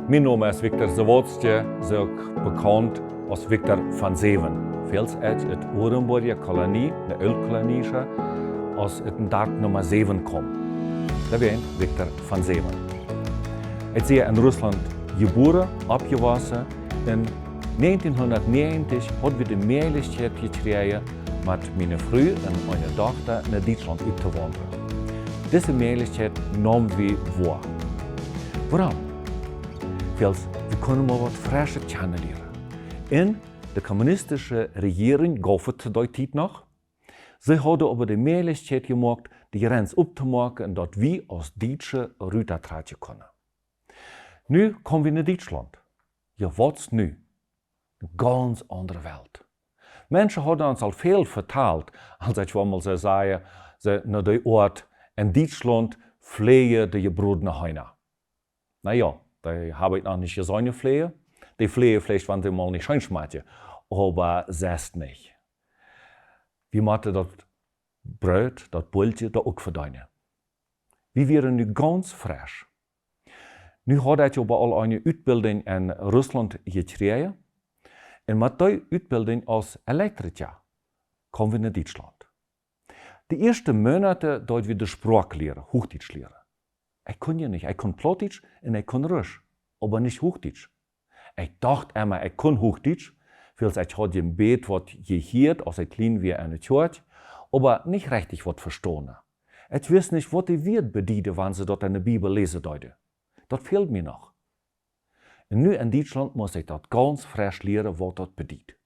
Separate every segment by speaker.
Speaker 1: Mein Name ist Viktor Sawatzki, so bekannt als Viktor van Zeven. Veels uit het Orenburger Kolonie, de Ölkolonie, als het een dag nummer 7 komt. Dat ben Viktor van Zeven. Ik ben in Rusland geboren, opgewassen. In 1990 hadden we de mogelijkheid gekregen met mijn vrouw en mijn dochter naar Duitsland uit te wandelen. Deze mogelijkheid namen we waar. Waarom? We kunnen maar wat frische kennenlernen. En de communistische regering gaf het die tijd nog. Ze hadden over de mogelijkheid gemaakt de grens op te maken en dat we als Duitse Ruta treden kunnen. Nu komen we naar Duitsland. Ja, wat is nu? Een ganz andere wereld. Mensen hadden ons al veel verteld, als ik wel zo zei, ze naar de oord in Duitsland vliegen de gebroedene heina. Nou ja, die habe ich noch nicht gesehen, Flehe. Die Flehe vielleicht, wenn sie mal nicht schön schmecken, aber selbst nicht. Wir müssen das Brot, das Bultje, da auch verdienen. Wir wären nu ganz frisch. Nu had ich aber al eine Ausbildung in Russland gekregen. Und mit dieser Ausbildung als Elektriker kommen wir nach Deutschland. Die ersten Monate dort wir die Sprache lernen, Hochdeutsch lernen. Ich kann ja nicht, ich kann Plattdeutsch und ich kann Russisch, aber nicht Hochdeutsch. Ich dachte immer, ich kann Hochdeutsch, weil ich hatte im Bett was gehört, als ich klein war in der Kirche, aber nicht richtig was verstanden. Ich weiß nicht, was die wird bedienen, wenn sie dort in der Bibel lesen deuten. Das fehlt mir noch. Und nu in Deutschland muss ich das ganz frisch lernen, was das bedient.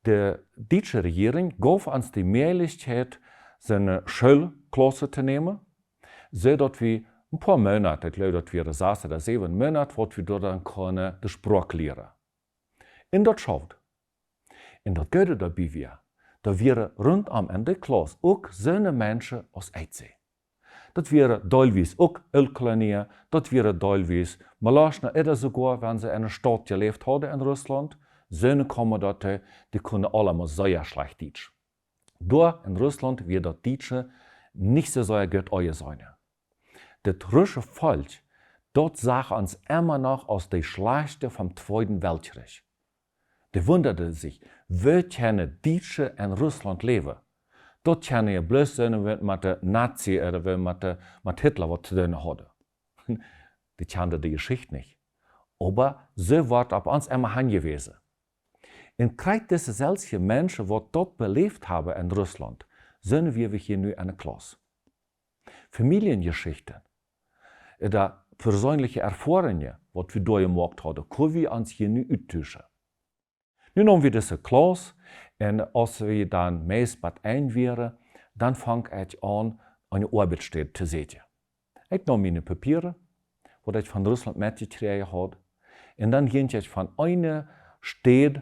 Speaker 1: Die deutsche Regierung gab uns die Möglichkeit, seine Schulklasse zu nehmen, zodat we een paar Monate, ik geloof dat we 6 oder 7 Monate, wat we door dan kunnen de spraak leren. En dat schafft. En dat gaat daarbij weer. Dat we rondom in de klas ook zo'n mensen als uitzien. Dat we deelwees ook Ölkolonie, dat we deelwees Malaschna, oder sogar, wenn sie in einer Stadt gelebt hadden in Russland, zo'n komen dat die kunnen allemaal sehr schlecht Deutsch. Door in Russland wird das Deutsche nicht so sehr gut euer sein. Das russische Volk, dort sagt uns immer noch aus der Schlechte vom Zweiten Weltkrieg. Die wunderte sich, wie können Deutsche in Russland leben? Dort können ja bloß sein, wenn mit der Nazi oder wenn mit Hitler was zu tun hatten. Die kannten die Geschichte nicht. Aber so wird auf uns immer hingewiesen. Und gerade diese solche Menschen, die dort belebt haben in Russland, sind wir hier nu in der Klasse. Familiengeschichten, oder persönliche Erfahrungen, die wir durchgemacht haben, können wir uns hier nu austauschen. Nun haben wir diese Klasse, und als wir dann meist bei ein wären, dann fange ich an, eine Arbeitsstelle zu sehen. Ich nahm meine Papiere, die ich von Russland mitgekriegt habe, und dann ging ich von einer Stadt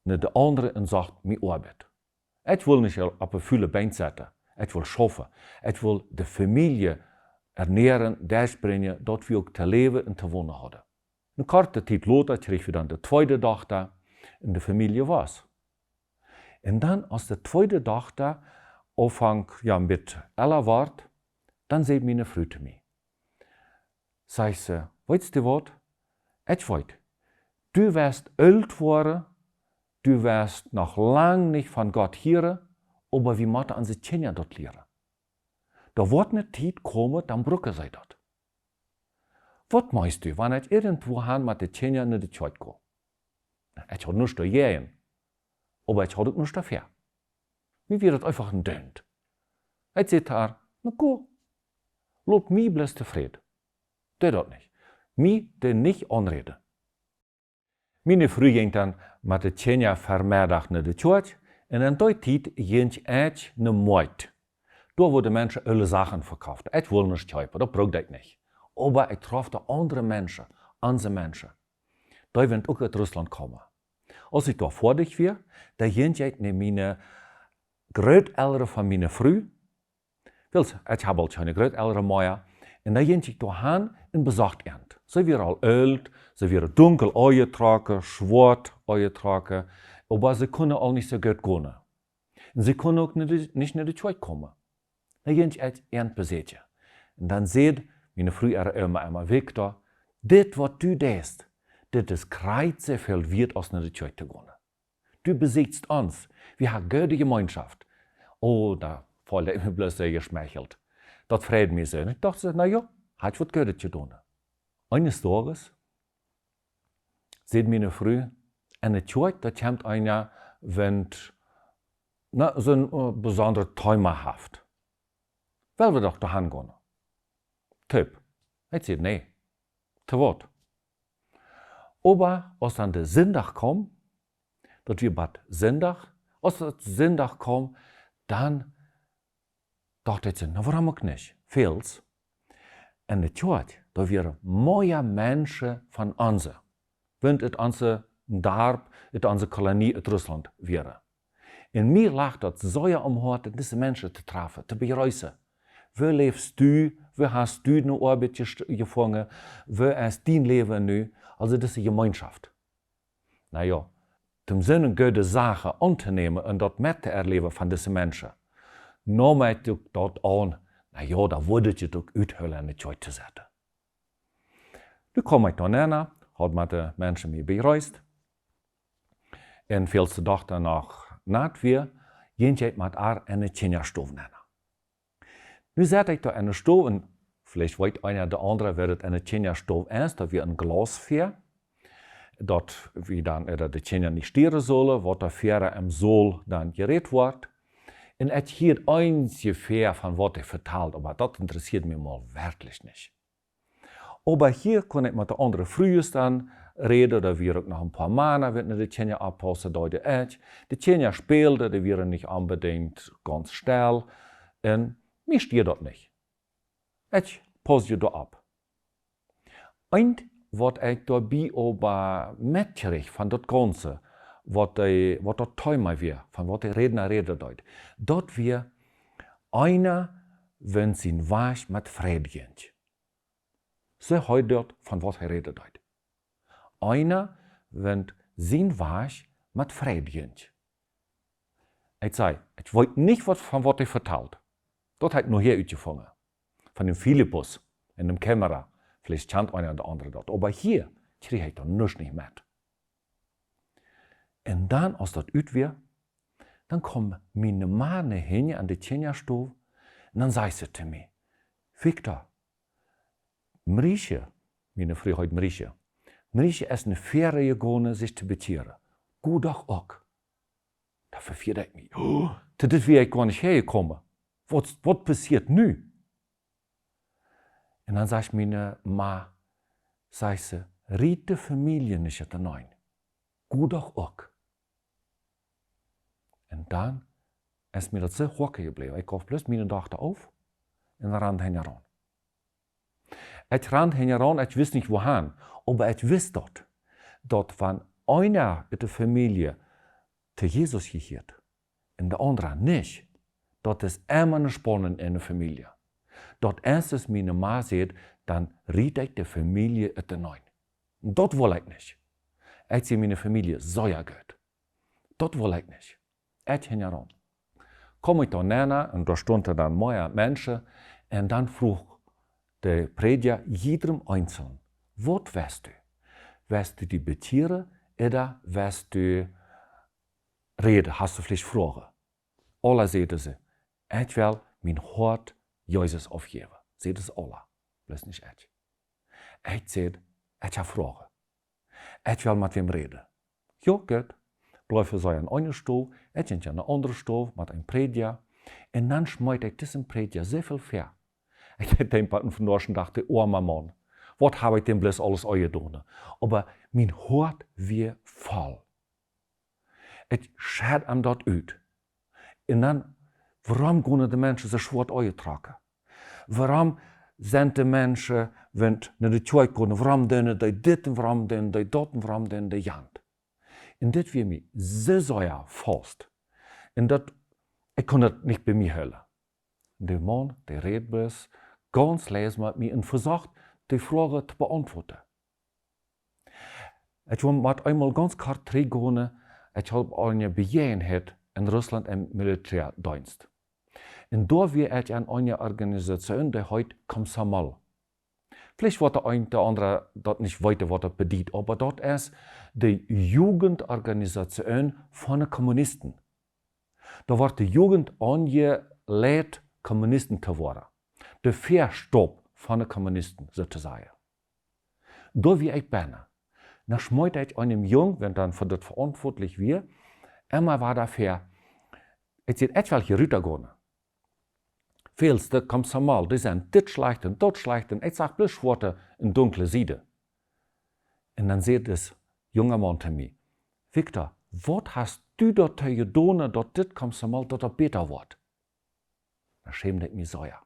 Speaker 1: nach der anderen und sagte, meine Arbeit. Ich will nicht auf eine volle Bein setzen. Ich will schaffen. Ich will die Familie ernähren, durchbringen, dort wir auch zu leben und zu wohnen haben. Eine kurze Zeit später kriegen wir dann die zweite Tochter in der Familie was. Und dann, als die zweite Tochter mit älter wird, dann sagt meine Frau zu mir. Sagt sie, weißt du was? Ich weiß, du wirst alt worden, du wirst noch lang nicht von Gott hören, aber wir müssen unsere Kinder dort lernen. Da wird eine Zeit kommen, dann brauchen sie das. Was meinst du, wenn ich irgendwo hin mit den Kindern in die Kirche gehe? Ich habe nichts dagegen, aber ich habe nichts dafür. Mir wird das einfach ein Dönt. Ich sage, na gut, lass mich bloß zufrieden. Tu das nicht. Mich nicht anreden. Meine Frau ging dann mit den Kindern vermiddag naar de Kirche. En in die tijd ging ich naar Markt. Da wurden Menschen alle Sachen verkauft. Ich will nicht kaufen, das brauche ich nicht. Aber ich traf da andere Menschen, unsere Menschen. Die wollen auch aus Russland kommen. Als ich da fertig war, da ging ich naar meine Großeltern von meiner Frau. Ich habe halt keine Großeltern mehr. Und da ging ich da hin und besuchte ihn. Sie waren all alt, sie waren dunkel angetragen, schwarz angetragen. Aber sie können auch nicht so gut gehen. Und sie können auch nicht nach der Kirche kommen. Dann ging ich ihn besuchen. Und dann sieht meine Frau immer Viktor, dit wat du deest, dit is kreitze veel wert als naar de kerk te gaan. Du besitzt uns, wir haben gute Gemeinschaft. Oh, da voll ich mir bloß sehr geschmeichelt. Das freut mich sehr. Ich dachte, na ja, hat was Gutes getan. Eines Tages sieht meine Frau, eine Kerk, da kommt einer, wenn so ein besonderer Thema haft. Weil wir doch dahin gehen. Tipp. Ich sage, nee, zu was? Aber als dann der Sonntag kommt, dass wir bad Sonntag, als der Sonntag kommt, dann dachte ich, na warum auch nicht? Vieles. In der Kirche, da wären mehr Menschen von uns, wenn es unser Dorf, unsere Kolonie in Russland wäre. In mir lag das so ja am Hort, diese Menschen zu treffen, zu bereisen. Wo lebst du? Wo hast du eine Arbeit gefangen? Wo ist dein Leben nu? Also diese Gemeinschaft. Naja, zum Sinne gute Sachen unternehmen und das mit zu erleben von diesen Menschen. Nahm ich dort an, naja, da wurde ich doch uithullen in die Kirche zu setzen. Nu kom ich dann hin, hat mit den Menschen mich bereist. Und vielste Tag danach, nach wir, gehen ich mit ihr in die Kinderstube hin. Nu zet ich da in der Stube, und vielleicht weiß einer der andere, wer das in der Kinderstube ist, da wir ein Glas fährt. Dort wie dann die Kinder nicht stieren sollen, wird der Fähre im Sohl dann geredet wird. Und es hier ungefähr von was ich vertelt, aber das interessiert mich mal wirklich nicht. Aber hier kann ich mit der anderen frühest dann reden, da wir auch noch ein paar Männer, wenn die Kinder abpassen, da die Edge. Die Kinder spielten, die wären nicht unbedingt ganz still. Und mir steht das nicht. Ich passe da ab. Und was ich dabei aber mitkriege von das Ganze, was das Thema wäre, von was die Redner redet, dort wir einer, wenn sie was mit Frieden. So heute dort, von was er redet. Einer, wenn sie was mit Frieden. Ich sage, ich weiß nicht, von was er vertelt. Dort hat nur hier uitgefangen. Von dem Philippus in dem Kamera. Vielleicht kennt einer oder andere dort. Aber hier kriege ich da nichts nicht mit. Und dann, als das ut wird, dann kommt meine Mann hin an die Kinderstube und dann sagt sie zu mir, Viktor, Marische, meine Frau heute Marische ist eine Fähre gegangen, sich zu beziehen. Gut doch auch. Da verfehlt ich mich. Oh, das wäre ich gar nicht hergekommen. Was passiert nu? Und dann sagt meine Ma, sagt sie, riet die Familie nicht hinein. Gut auch. Und dann ist mir das so hocken geblieben. Ich kauf bloß meine Tochter auf und rand heran. Ich rand heran, ich wusste nicht wohin, aber ich wusste dort wenn einer in der Familie zu Jesus gehört und der andere nicht, dat is immer eine Spannung in der Familie. Dort erst meine Ma sieht, dann riet ich die Familie in den Neuen. Das will ich nicht. Ich sehe meine Familie so ja gut. Das will ich nicht. Ich hin heran. Komm ich da näher und da standen dann mehr Menschen und dann frug der Prediger jedem Einzelnen, was weißt du? Weißt du die Betiere oder weißt du reden? Hast du vielleicht Fragen? Alle sehen sie. Ich will mein Hort Jesus aufgeben. Seht es alle. Bloß nicht ich. Ich sehe, ich habe Fragen. Ich will mit wem reden. Ja, gut. Bleibe so an einer Stuhl, ich in eine andere Stuhl mit einem Prediger. Und dann schmeißt ich diesen Prediger sehr viel fair. Ich denke, von Deutschen dachte, oh Mann, was habe ich denn bloß alles getan? Aber mein Hort wird voll. Ich schaue ihm dort aus. Und dann, warum gehen die Menschen so schwer eintragen? Warum sind die Menschen, wenn sie nach der Kirche gehen, warum tun die dit und warum tun die dort und warum tun die jant? Und das wird mich so sehr fast. Und das, ich kann das nicht bei mir hören. Der Mann, der redet bloß ganz leise mit mir und versucht, die Frage zu beantworten. Ich will mit einmal ganz kurz zurückgehen. Ich habe eine Begebenheit in Russland im Militärdienst. Und da war ich an einer Organisation, die heißt Komsomol. Vielleicht wird der eine oder andere dort nicht weiter, was er bedient, aber dort ist die Jugendorganisation von den Kommunisten. Da wird die Jugend angelegt, Kommunisten zu werden. Der Verstopp von den Kommunisten, sozusagen. Da wie ich bin, dann schmeut ich einem Jungen, wenn dann für das verantwortlich wird, immer war dafür, ich sehe etwelche Rüter gehen. Vielste kommt mal, die sind dit schlecht und dort schlecht und ich sag bloß Worte in dunkle Seite. Und dann sagt das junge Mann zu mir, Viktor, was hast du dort getan, dort dit kommt mal, dort er besser wird? Dann schämt ich mich sehr.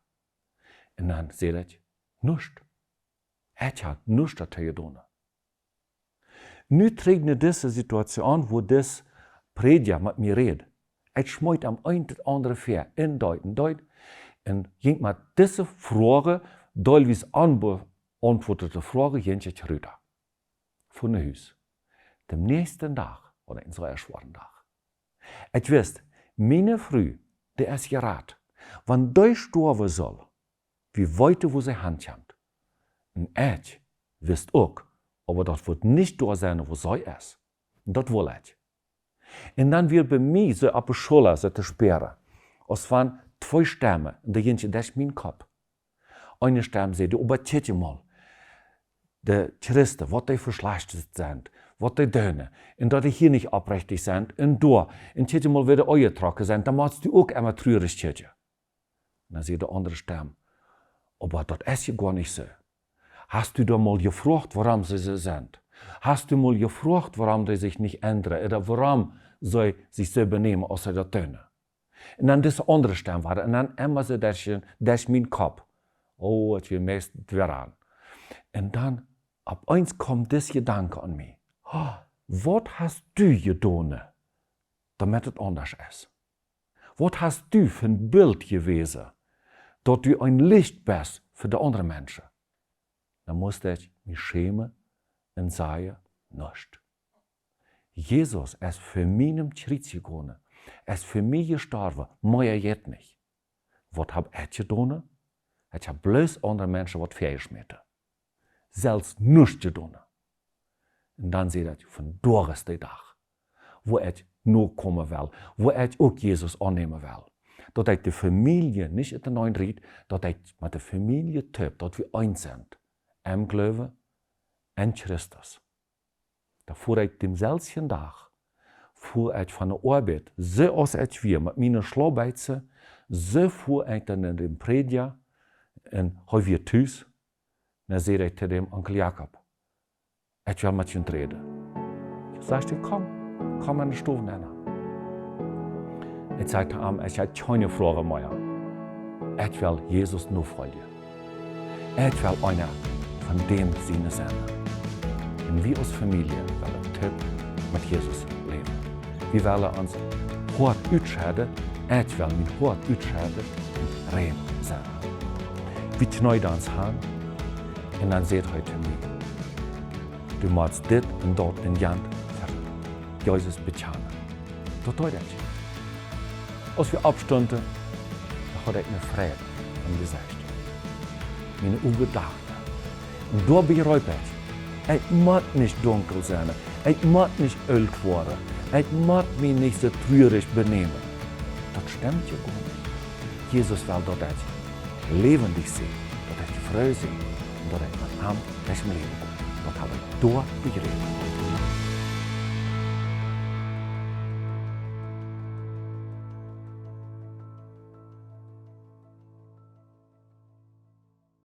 Speaker 1: Und dann sagt ich, nichts. Ich habe nichts dort getan. Nu trägt mir diese Situation, wo das Prediger mit mir redet. Ich schmeut am einen oder andere Fair in Deut. Und ging mal diese Frage, teilweise unbeantwortete Frage, ging ich rüber. Von dem Haus. Dem nächsten Tag, oder in so einem schweren Tag. Ich wüsste, meine Früh, die ist gerat, wenn die sterben soll, wie weit wo sie Hand haben. Und ich wüsste auch, aber das wird nicht da sein, wo sie ist. Und das will ich. Und dann wird bei mir so auf der Schule zu sperren. Es waren 2 Stimmen, und da ging das mein Kopf. Eine Stimme sagt, aber tät mal, die Christen, was die verschlechtet sind, was die tun, und dass die hier nicht aufrichtig sind, und da, und tät mal wieder euer Trocken sind, dann machst du auch immer traurig tät. Und dann sagt die andere Stimme, aber das ist ja gar nicht so. Hast du da mal gefragt, warum sie so sind? Hast du mal gefragt, warum die sich nicht ändern, oder warum sie sich so benehmen, als sie das tun? Und dann diese andere Stimme war, und dann immer so durch mein Kopf. Oh, es wird meist daran. Und dann, ab eins kommt das Gedanke an mich. Oh, was hast du getan, damit es anders ist? Was hast du für ein Bild gewesen, dass du ein Licht bist für die anderen Menschen? Dann musste ich mich schämen und sagen, nichts. Jesus ist für mich im Kreuz gegangen. Er ist für mich gestorben, mehr jetzt nicht. Was habe ich getan? Ich habe bloß andere Menschen was vergeschmissen. Selbst nichts getan. Und dann sehe ich, von dort ist der Tag, wo ich nur kommen will, wo ich auch Jesus annehmen will. Dass ich die Familie nicht in den neuen Ried, dass ich mit der Familie töp, dass wir eins sind. Im Glauben an Christus. Da fuhr ich demselben Tag, fuhr ich von der Arbeit, so als ich wir, mit meinen Schlaubeitze, so fuhr ich dann in den Prediger, und habe wir Tüß, dann sehe ich zu dem Onkel Jakob, ich will mit ihm reden. Ich sagte, komm an die Stufe nennen. Ich sagte ihm, ich habe keine Frage mehr. Ich will Jesus nur folgen. Ich will einer von dem Sinne sein. Und wir als Familie wollen Tipp mit Jesus leben. Wir wollen uns hart ausscheiden, ich will mein hart ausscheiden und rein sein. Wir knäuden uns an und dann seht heute mir, du machst dit und dort in die Hand für Jesus bekennen. Das tut ich. Als wir abstunden, da hatte ich eine Freude im Gesicht. Meine Ungedachte. Und da begreife ich muss nicht dunkel sein, ich muss nicht alt werden, ich muss mich nicht so traurig benehmen. Das stimmt ja gar nicht. Jesus will, dass ich lebendig sehe, dass ich frei sehe und dass ich mit ihm das Leben habe. Das habe ich da begriffen.